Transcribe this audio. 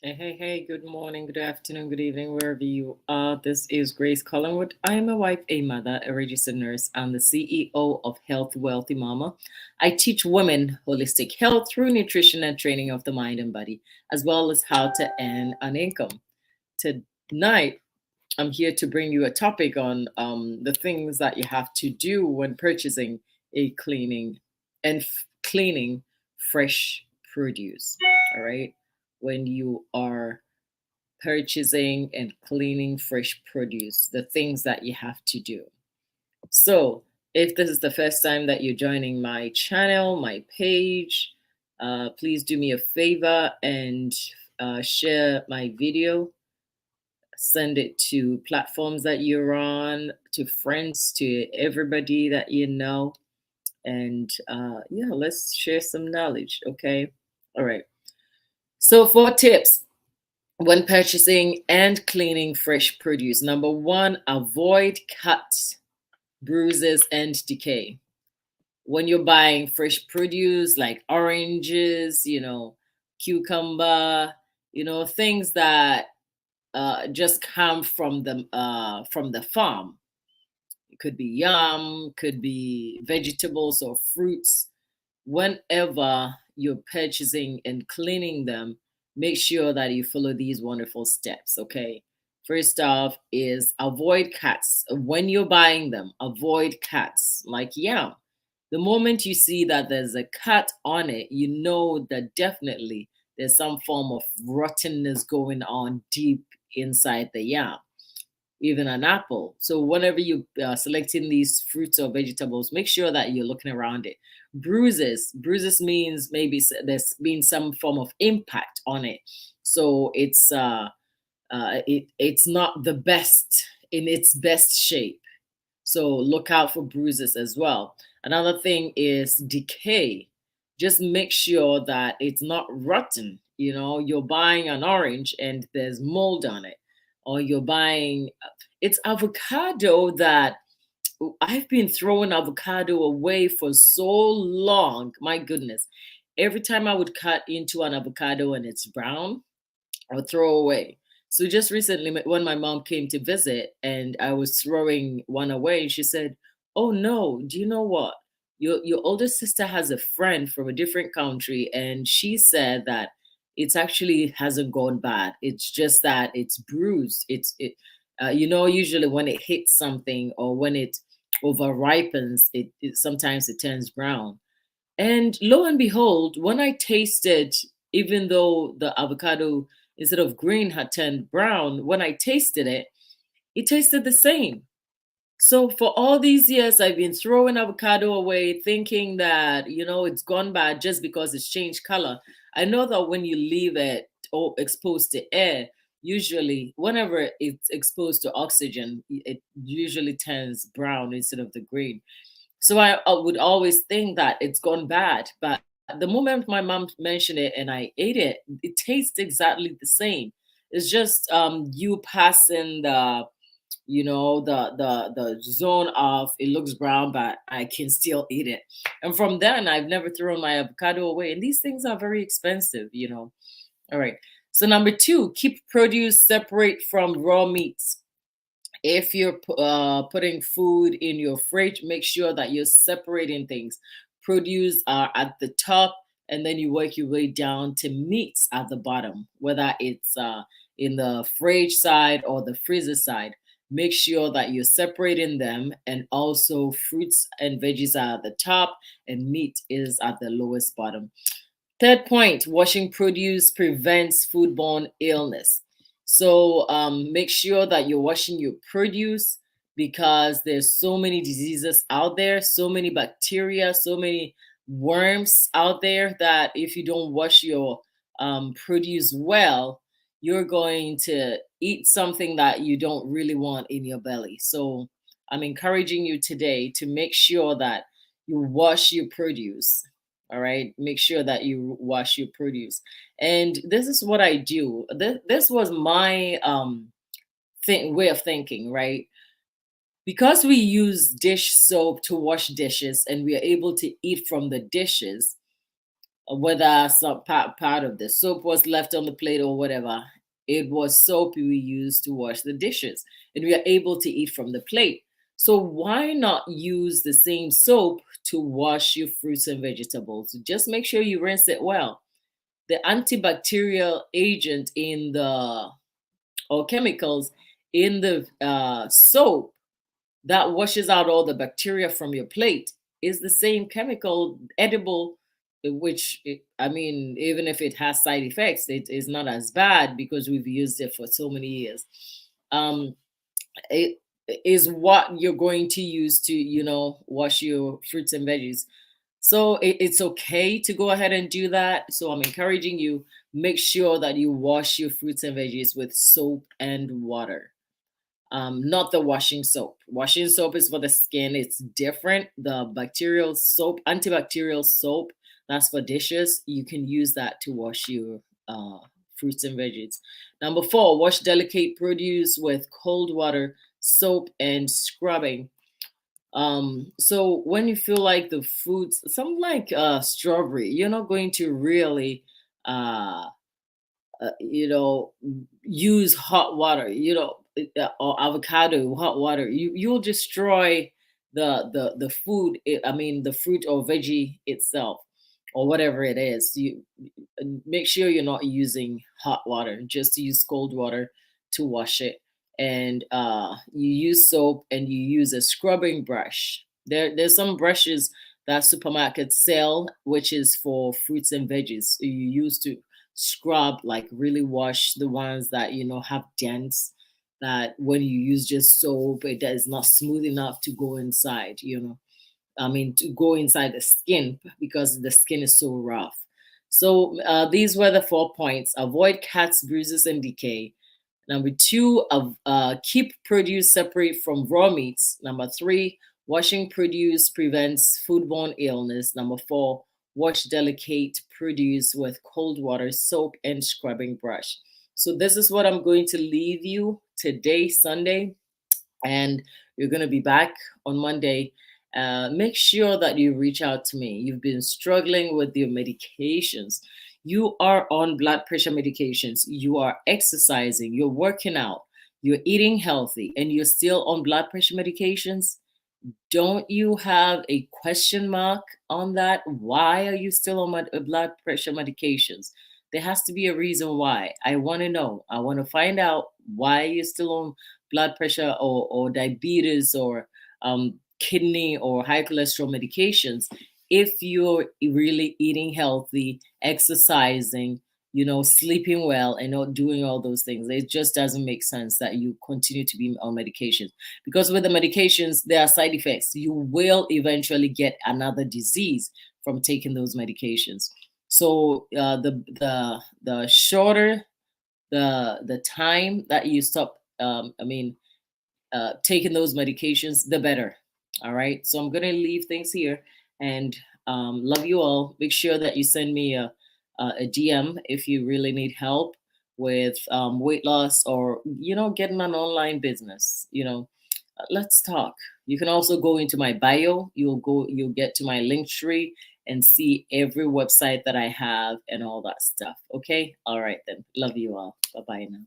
Hey, good morning, good afternoon, good evening, wherever you are. This is Grace Collingwood. I am a wife, a mother, a registered nurse, and the CEO of Health Wealthy Mama. I teach women holistic health through nutrition and training of the mind and body, as well as how to earn an income. Tonight, I'm here to bring you a topic on the things that you have to do when purchasing a cleaning fresh produce. All right, when you are purchasing and cleaning fresh produce, the things that you have to do. So, if this is the first time that you're joining my channel, my page, please do me a favor and share my video. Send it to platforms that you're on, to friends, to everybody that you know. And yeah, let's share some knowledge, okay? All right. So, 4 tips when purchasing and cleaning fresh produce. Number one, avoid cuts, bruises, and decay. When you're buying fresh produce like oranges, cucumber, things that just come from the farm. It could be yam, could be vegetables or fruits. Whenever you're purchasing and cleaning them, make sure that you follow these wonderful steps, okay? First off is avoid cuts. When you're buying them, avoid cuts. Like yam. The moment you see that there's a cut on it, you know that definitely there's some form of rottenness going on deep inside the yam, even an apple. So whenever you are selecting these fruits or vegetables, make sure that you're looking around it. Bruises means maybe there's been some form of impact on it, so it's not the best in its best shape. So look out for bruises as well. Another thing is decay. Just make sure that it's not rotten. You're buying an orange and there's mold on it, or you're buying it's avocado that I've been throwing avocado away for so long. My goodness. Every time I would cut into an avocado and it's brown, or throw away. So just recently, when my mom came to visit and I was throwing one away, she said, "Oh no, do you know what? Your older sister has a friend from a different country, and she said that it's actually hasn't gone bad. It's just that it's bruised. Usually when it hits something or when it over ripens, it sometimes it turns brown." And lo and behold, when I tasted, even though the avocado instead of green had turned brown, when I tasted it, it tasted the same. So for all these years, I've been throwing avocado away, thinking that, it's gone bad just because it's changed color. I know that when you leave it or exposed to air, usually whenever it's exposed to oxygen, it usually turns brown instead of the green. So I would always think that it's gone bad. But the moment my mom mentioned it and I ate it, it tastes exactly the same. It's just you passing the zone of it looks brown, but I can still eat it. And from then I've never thrown my avocado away. And these things are very expensive. All right. So number two, keep produce separate from raw meats. If you're putting food in your fridge, make sure that you're separating things. Produce are at the top, and then you work your way down to meats at the bottom, whether it's in the fridge side or the freezer side. Make sure that you're separating them, and also fruits and veggies are at the top, and meat is at the lowest bottom. Third point, washing produce prevents foodborne illness. So make sure that you're washing your produce because there's so many diseases out there, so many bacteria, so many worms out there that if you don't wash your produce well, you're going to eat something that you don't really want in your belly. So I'm encouraging you today to make sure that you wash your produce. All right, make sure that you wash your produce. And this is what I do. This was my way of thinking, right? Because we use dish soap to wash dishes and we are able to eat from the dishes, whether some part of the soap was left on the plate or whatever, it was soap we used to wash the dishes, and we are able to eat from the plate. So why not use the same soap to wash your fruits and vegetables? Just make sure you rinse it well. The antibacterial agent in the or chemicals in the soap that washes out all the bacteria from your plate is the same chemical edible, which I mean, even if it has side effects, it is not as bad because we've used it for so many years. um it is what you're going to use to, wash your fruits and veggies. So it's okay to go ahead and do that. So I'm encouraging you, make sure that you wash your fruits and veggies with soap and water. Not the washing soap. Washing soap is for the skin. It's different. The bacterial soap, antibacterial soap, that's for dishes. You can use that to wash your fruits and veggies. Number 4, wash delicate produce with cold water, soap, and scrubbing. So when you feel like the foods, something like strawberry, you're not going to really uh use hot water, or avocado, hot water. You'll destroy the food, I mean the fruit or veggie itself, or whatever it is. You make sure you're not using hot water, just use cold water to wash it. And you use soap and you use a scrubbing brush. There's some brushes that supermarkets sell, which is for fruits and veggies. So you use to scrub, like really wash the ones that have dents, that when you use just soap, it is not smooth enough to go inside, I mean, to go inside the skin, because the skin is so rough. So these were the 4 points. Avoid cuts, bruises, and decay. Number 2, keep produce separate from raw meats. Number 3, washing produce prevents foodborne illness. Number 4, wash delicate produce with cold water, soap, and scrubbing brush. So this is what I'm going to leave you today, Sunday, and you're going to be back on Monday. Make sure that you reach out to me. You've been struggling with your medications. You are on blood pressure medications. You are exercising. You're working out. You're eating healthy, and you're still on blood pressure medications. Don't you have a question mark on that? Why are you still on blood pressure medications? There has to be a reason why. I want to know. I want to find out why you're still on blood pressure, or diabetes, or kidney or high cholesterol medications. If you're really eating healthy, exercising, sleeping well, and not doing all those things, it just doesn't make sense that you continue to be on medications, because with the medications there are side effects. You will eventually get another disease from taking those medications. So the shorter the time that you stop, taking those medications, the better. All right, so I'm gonna leave things here, and love you all. Make sure that you send me a DM if you really need help with weight loss, or getting an online business. Let's talk. You can also go into my bio. You'll get to my link tree and see every website that I have and all that stuff. Okay, all right then. Love you all. Bye bye now.